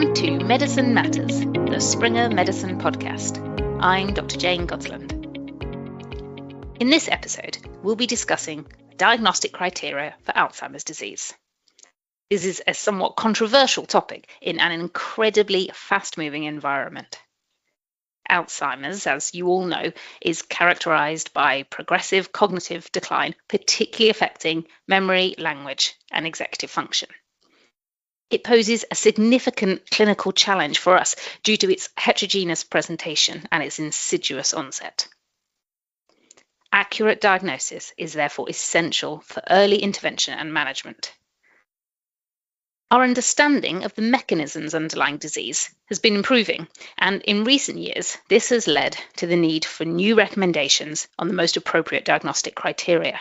Welcome to Medicine Matters, the Springer Medicine podcast. I'm Dr. Jane Godsland. In this episode, we'll be discussing diagnostic criteria for Alzheimer's disease. This is a somewhat controversial topic in an incredibly fast-moving environment. Alzheimer's, as you all know, is characterized by progressive cognitive decline, particularly affecting memory, language, and executive function. It poses a significant clinical challenge for us due to its heterogeneous presentation and its insidious onset. Accurate diagnosis is therefore essential for early intervention and management. Our understanding of the mechanisms underlying disease has been improving, and in recent years, this has led to the need for new recommendations on the most appropriate diagnostic criteria.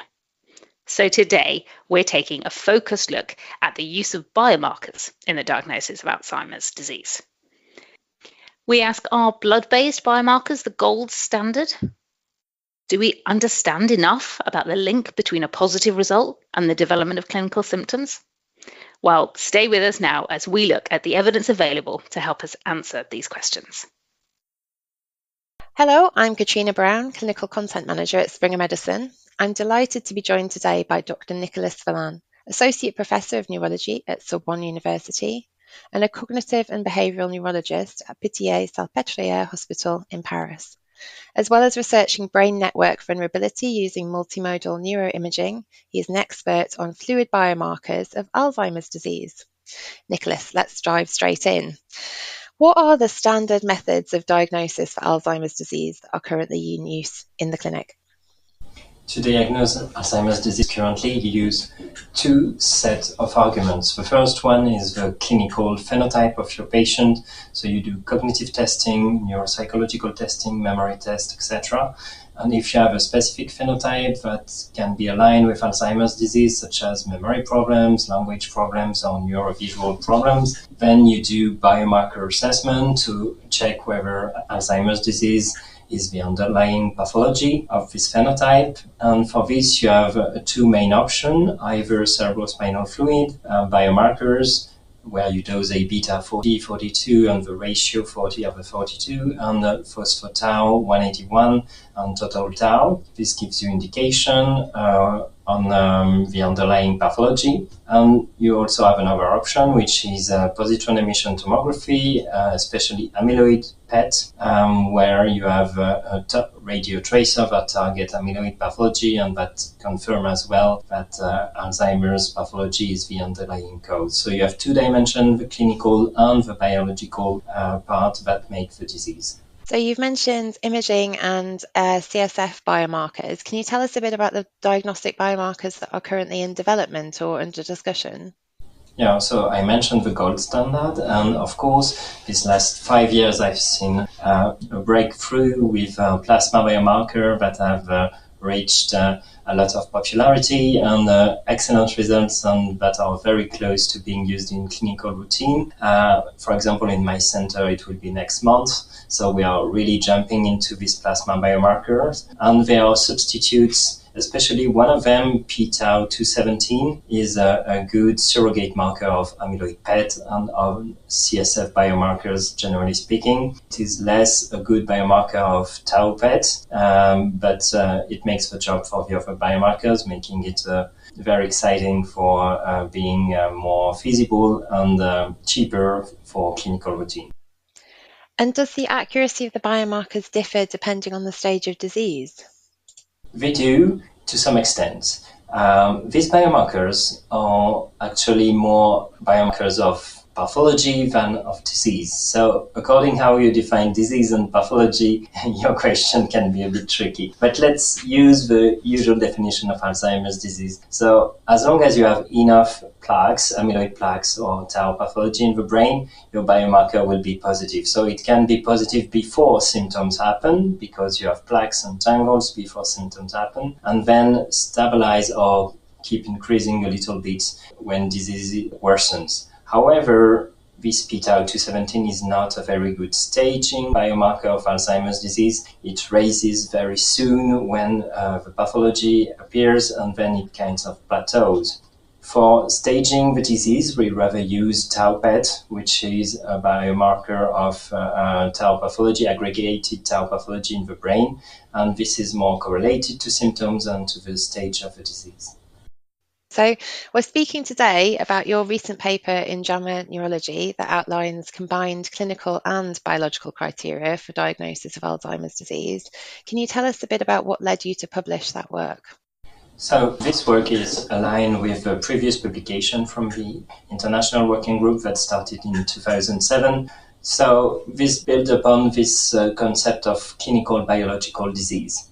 So today, we're taking a focused look at the use of biomarkers in the diagnosis of Alzheimer's disease. We ask, are blood-based biomarkers the gold standard? Do we understand enough about the link between a positive result and the development of clinical symptoms? Well, stay with us now as we look at the evidence available to help us answer these questions. Hello, I'm Katrina Brown, Clinical Content Manager at Springer Medicine. I'm delighted to be joined today by Dr. Nicolas Villain, Associate Professor of Neurology at Sorbonne University and a Cognitive and Behavioural Neurologist at Pitié-Salpêtrière Hospital in Paris. As well as researching brain network vulnerability using multimodal neuroimaging, he is an expert on fluid biomarkers of Alzheimer's disease. Nicolas, let's dive straight in. What are the standard methods of diagnosis for Alzheimer's disease that are currently in use in the clinic? To diagnose Alzheimer's disease currently, you use two sets of arguments. The first one is the clinical phenotype of your patient. So you do cognitive testing, neuropsychological testing, memory test, etc. And if you have a specific phenotype that can be aligned with Alzheimer's disease, such as memory problems, language problems, or neurovisual problems, then you do biomarker assessment to check whether Alzheimer's disease is the underlying pathology of this phenotype. And for this, you have two main options, either cerebrospinal fluid, biomarkers, where you dose a beta 40, 42, and the ratio 40/42, and phospho-tau 181, and total tau. This gives you indication on the underlying pathology. And you also have another option, which is positron emission tomography, especially amyloid PET, where you have a radio tracer that target amyloid pathology and that confirm as well that Alzheimer's pathology is the underlying cause. So you have two dimensions, the clinical and the biological part that make the disease. So you've mentioned imaging and CSF biomarkers. Can you tell us a bit about the diagnostic biomarkers that are currently in development or under discussion? Yeah, so I mentioned the gold standard, and of course, these last 5 years I've seen a breakthrough with plasma biomarker that have reached a lot of popularity and excellent results, and that are very close to being used in clinical routine. For example, in my center, it will be next month. So we are really jumping into these plasma biomarkers, and there are substitutes. Especially one of them, p-tau 217, is a good surrogate marker of amyloid PET and of CSF biomarkers, generally speaking. It is less a good biomarker of tau PET, but it makes the job for the other biomarkers, making it very exciting for being more feasible and cheaper for clinical routine. And does the accuracy of the biomarkers differ depending on the stage of disease? They do, to some extent. These biomarkers are actually more biomarkers of pathology than of disease. So according how you define disease and pathology, your question can be a bit tricky. But let's use the usual definition of Alzheimer's disease. So as long as you have enough plaques, amyloid plaques or tau pathology in the brain, your biomarker will be positive. So it can be positive before symptoms happen because you have plaques and tangles before symptoms happen, and then stabilize or keep increasing a little bit when disease worsens. However, this p-tau 217 is not a very good staging biomarker of Alzheimer's disease. It raises very soon when the pathology appears, and then it kind of plateaus. For staging the disease, we rather use tau PET, which is a biomarker of tau pathology, aggregated tau pathology in the brain, and this is more correlated to symptoms and to the stage of the disease. So we're speaking today about your recent paper in JAMA Neurology that outlines combined clinical and biological criteria for diagnosis of Alzheimer's disease. Can you tell us a bit about what led you to publish that work? So this work is aligned with a previous publication from the International Working Group that started in 2007. So this built upon this concept of clinical biological disease.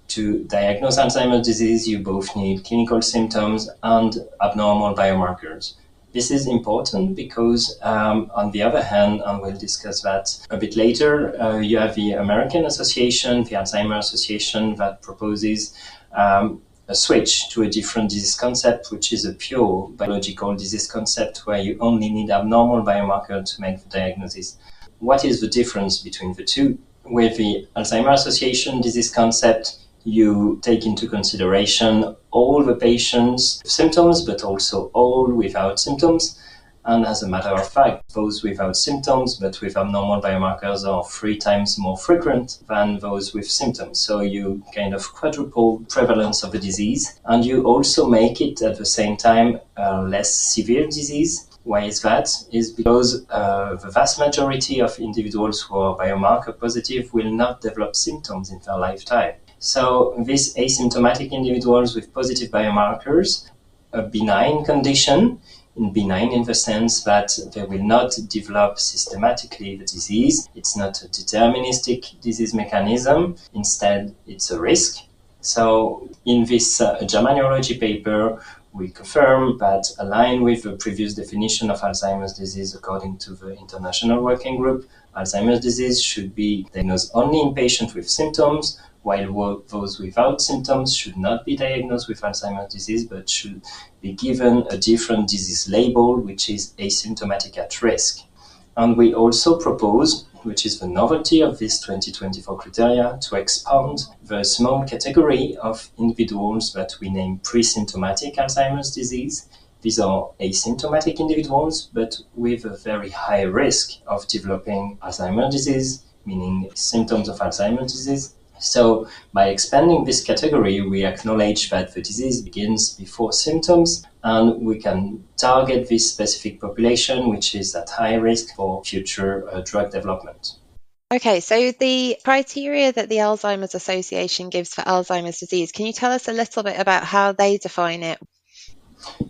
To diagnose Alzheimer's disease, you both need clinical symptoms and abnormal biomarkers. This is important because, on the other hand, and we'll discuss that a bit later, you have the American Association, the Alzheimer Association, that proposes a switch to a different disease concept, which is a pure biological disease concept where you only need abnormal biomarker to make the diagnosis. What is the difference between the two? With the Alzheimer Association disease concept, you take into consideration all the patients' symptoms, but also all without symptoms. And as a matter of fact, those without symptoms but with abnormal biomarkers are 3 times more frequent than those with symptoms. So you kind of quadruple prevalence of the disease, and you also make it at the same time a less severe disease. Why is that? Is because the vast majority of individuals who are biomarker positive will not develop symptoms in their lifetime. So these asymptomatic individuals with positive biomarkers, a benign condition, benign in the sense that they will not develop systematically the disease. It's not a deterministic disease mechanism. Instead, it's a risk. So in this JAMA Neurology paper, we confirm that, aligned with the previous definition of Alzheimer's disease according to the International Working Group, Alzheimer's disease should be diagnosed only in patients with symptoms, while those without symptoms should not be diagnosed with Alzheimer's disease, but should be given a different disease label, which is asymptomatic at risk. And we also propose, which is the novelty of this 2024 criteria, to expand the small category of individuals that we name pre-symptomatic Alzheimer's disease. These are asymptomatic individuals, but with a very high risk of developing Alzheimer's disease, meaning symptoms of Alzheimer's disease. So by expanding this category, we acknowledge that the disease begins before symptoms, and we can target this specific population, which is at high risk for future drug development. Okay, so the criteria that the Alzheimer's Association gives for Alzheimer's disease, can you tell us a little bit about how they define it?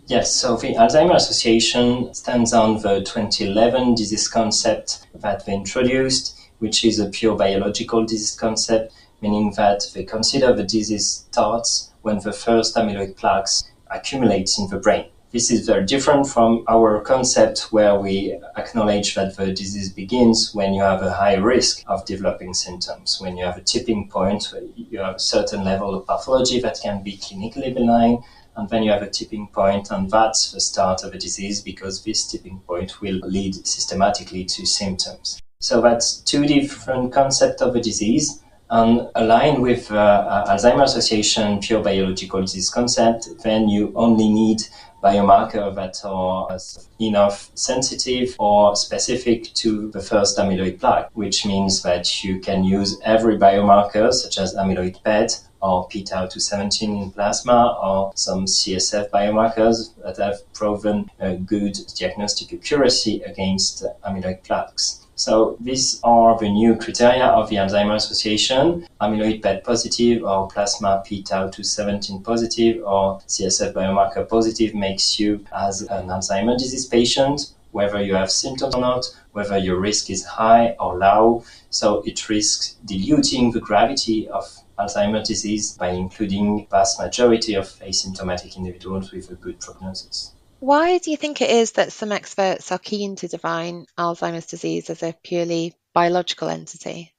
Yes, so the Alzheimer Association stands on the 2011 disease concept that they introduced, which is a pure biological disease concept, meaning that they consider the disease starts when the first amyloid plaques accumulates in the brain. This is very different from our concept where we acknowledge that the disease begins when you have a high risk of developing symptoms, when you have a tipping point, where you have a certain level of pathology that can be clinically benign, and then you have a tipping point, and that's the start of a disease, because this tipping point will lead systematically to symptoms. So that's 2 different concepts of a disease. And aligned with Alzheimer Association pure biological disease concept, then you only need biomarkers that are enough sensitive or specific to the first amyloid plaque, which means that you can use every biomarker, such as amyloid PET or p-tau217 in plasma, or some CSF biomarkers that have proven a good diagnostic accuracy against amyloid plaques. So these are the new criteria of the Alzheimer Association: amyloid PET positive or plasma p-tau217 positive or CSF biomarker positive makes you as an Alzheimer's disease patient, whether you have symptoms or not, whether your risk is high or low. So it risks diluting the gravity of Alzheimer's disease by including vast majority of asymptomatic individuals with a good prognosis. Why do you think it is that some experts are keen to define Alzheimer's disease as a purely biological entity?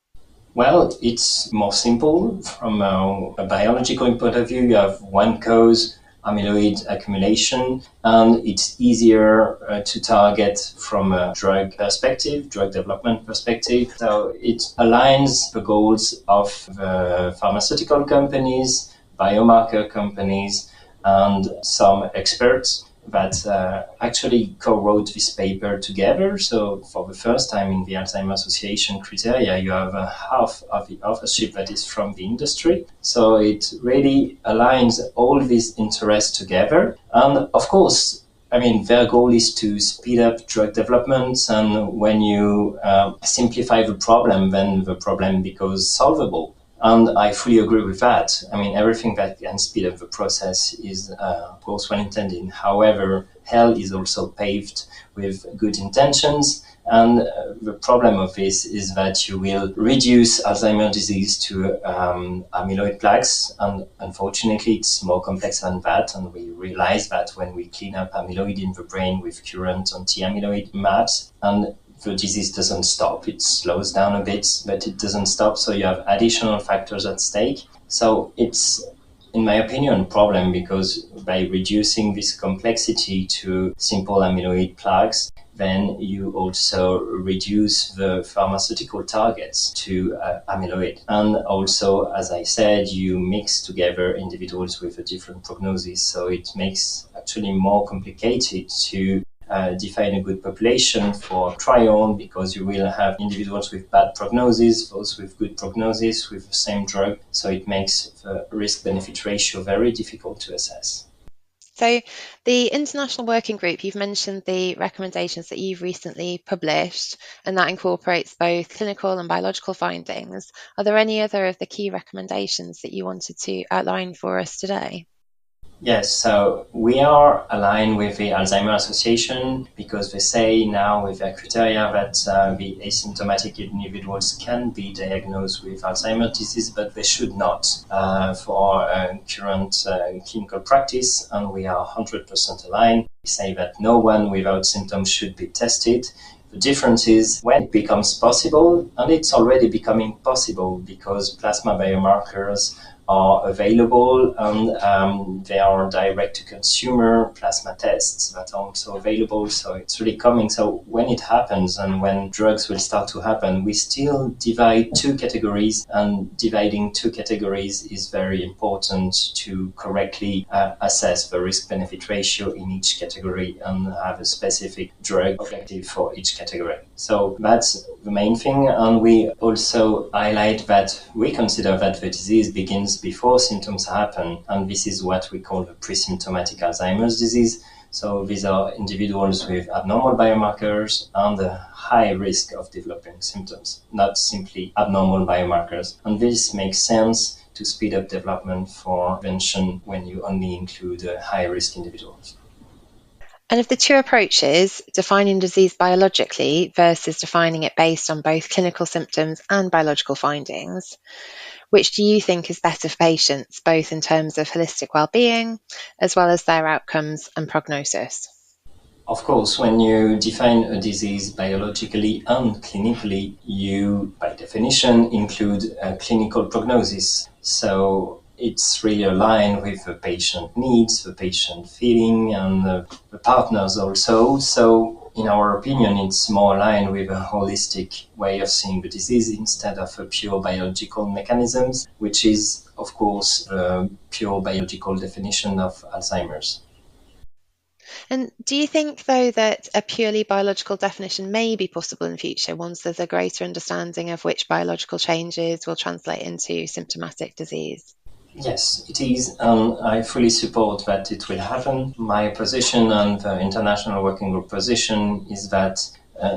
Well, it's more simple from a biological point of view. You have one cause, amyloid accumulation, and it's easier to target from a drug perspective, drug development perspective. So it aligns the goals of the pharmaceutical companies, biomarker companies, and some experts that actually co-wrote this paper together. So for the first time in the Alzheimer Association criteria, you have half of the authorship that is from the industry. So it really aligns all these interests together. And of course, I mean, their goal is to speed up drug development, and when you simplify the problem, then the problem becomes solvable. And I fully agree with that. I mean, everything that can speed up the process is, of course, well intended. However, hell is also paved with good intentions. And the problem of this is that you will reduce Alzheimer's disease to amyloid plaques. And unfortunately, it's more complex than that. And we realize that when we clean up amyloid in the brain with current anti-amyloid maps, and the disease doesn't stop. It slows down a bit, but it doesn't stop. So you have additional factors at stake. So it's, in my opinion, a problem, because by reducing this complexity to simple amyloid plaques, then you also reduce the pharmaceutical targets to amyloid. And also, as I said, you mix together individuals with a different prognosis. So it makes actually more complicated to define a good population for trial, because you will have individuals with bad prognosis, those with good prognosis with the same drug. So it makes the risk-benefit ratio very difficult to assess. So the International Working Group, you've mentioned the recommendations that you've recently published, and that incorporates both clinical and biological findings. Are there any other of the key recommendations that you wanted to outline for us today? Yes, so we are aligned with the Alzheimer Association, because they say now with their criteria that the asymptomatic individuals can be diagnosed with Alzheimer's disease, but they should not for current clinical practice, and we are 100% aligned. We say that no one without symptoms should be tested. The difference is when it becomes possible, and it's already becoming possible because plasma biomarkers are available, and there are direct-to-consumer plasma tests that are also available. So it's really coming. So when it happens and when drugs will start to happen, we still divide two categories, and dividing two categories is very important to correctly assess the risk-benefit ratio in each category and have a specific drug objective for each category. So that's the main thing. And we also highlight that we consider that the disease begins before symptoms happen, and this is what we call the pre-symptomatic Alzheimer's disease. So these are individuals with abnormal biomarkers and a high risk of developing symptoms, not simply abnormal biomarkers. And this makes sense to speed up development for prevention when you only include high-risk individuals. And of the two approaches, defining disease biologically versus defining it based on both clinical symptoms and biological findings, which do you think is better for patients, both in terms of holistic well-being, as well as their outcomes and prognosis? Of course, when you define a disease biologically and clinically, you, by definition, include a clinical prognosis. So it's really aligned with the patient needs, the patient feeling, and the partners also. So in our opinion, it's more aligned with a holistic way of seeing the disease instead of a pure biological mechanisms, which is, of course, a pure biological definition of Alzheimer's. And do you think, though, that a purely biological definition may be possible in future once there's a greater understanding of which biological changes will translate into symptomatic disease? Yes, it is, and I fully support that it will happen. My position and the International Working Group position is that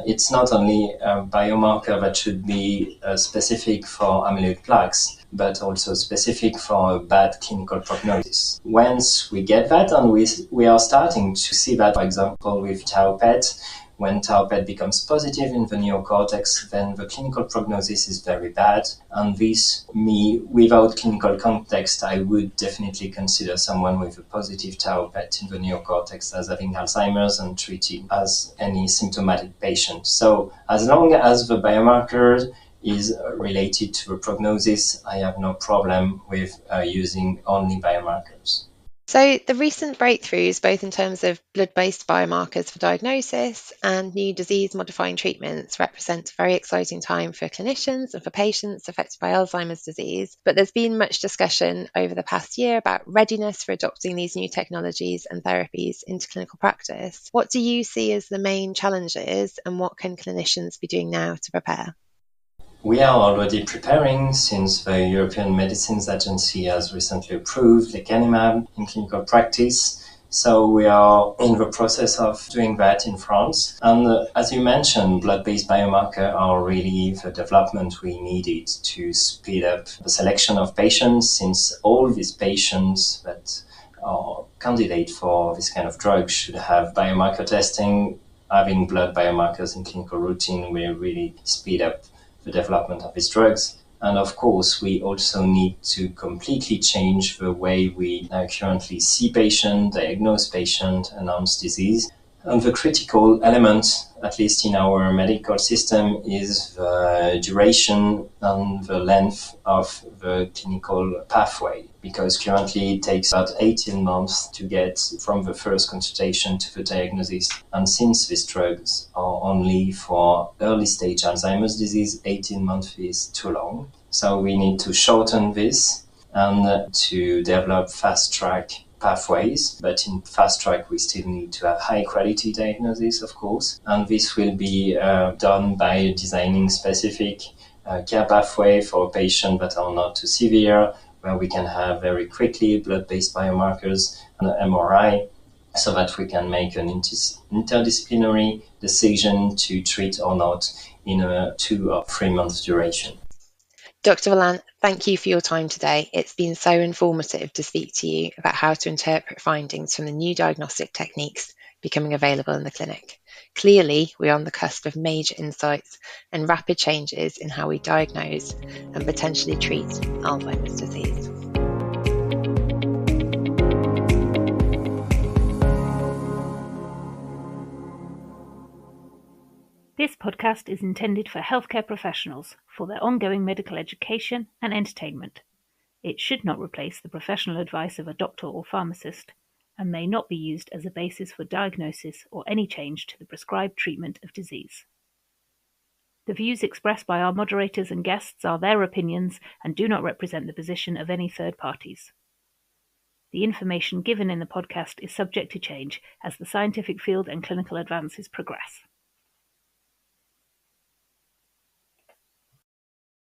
it's not only a biomarker that should be specific for amyloid plaques, but also specific for a bad clinical prognosis. Once we get that, and we are starting to see that, for example, with tau PET, when tau PET becomes positive in the neocortex, then the clinical prognosis is very bad. And this, without clinical context, I would definitely consider someone with a positive tau PET in the neocortex as having Alzheimer's and treating as any symptomatic patient. So as long as the biomarker is related to a prognosis, I have no problem with using only biomarkers. So the recent breakthroughs, both in terms of blood-based biomarkers for diagnosis and new disease-modifying treatments, represent a very exciting time for clinicians and for patients affected by Alzheimer's disease. But there's been much discussion over the past year about readiness for adopting these new technologies and therapies into clinical practice. What do you see as the main challenges, and what can clinicians be doing now to prepare? We are already preparing since the European Medicines Agency has recently approved lecanemab in clinical practice. So we are in the process of doing that in France. And as you mentioned, blood-based biomarkers are really the development we needed to speed up the selection of patients, since all these patients that are candidate for this kind of drug should have biomarker testing. Having blood biomarkers in clinical routine will really speed up the development of these drugs. And of course, we also need to completely change the way we currently see patients, diagnose patients, announce disease. And the critical element, at least in our medical system, is the duration and the length of the clinical pathway, because currently it takes about 18 months to get from the first consultation to the diagnosis. And since these drugs are only for early stage Alzheimer's disease, 18 months is too long. So we need to shorten this and to develop fast track pathways, but in fast track we still need to have high quality diagnosis, of course, and this will be done by designing specific care pathway for patients that are not too severe, where we can have very quickly blood-based biomarkers and MRI, so that we can make an interdisciplinary decision to treat or not in a 2 or 3 months duration. Dr. Villain, thank you for your time today. It's been so informative to speak to you about how to interpret findings from the new diagnostic techniques becoming available in the clinic. Clearly, we're on the cusp of major insights and rapid changes in how we diagnose and potentially treat Alzheimer's disease. This podcast is intended for healthcare professionals for their ongoing medical education and entertainment. It should not replace the professional advice of a doctor or pharmacist and may not be used as a basis for diagnosis or any change to the prescribed treatment of disease. The views expressed by our moderators and guests are their opinions and do not represent the position of any third parties. The information given in the podcast is subject to change as the scientific field and clinical advances progress.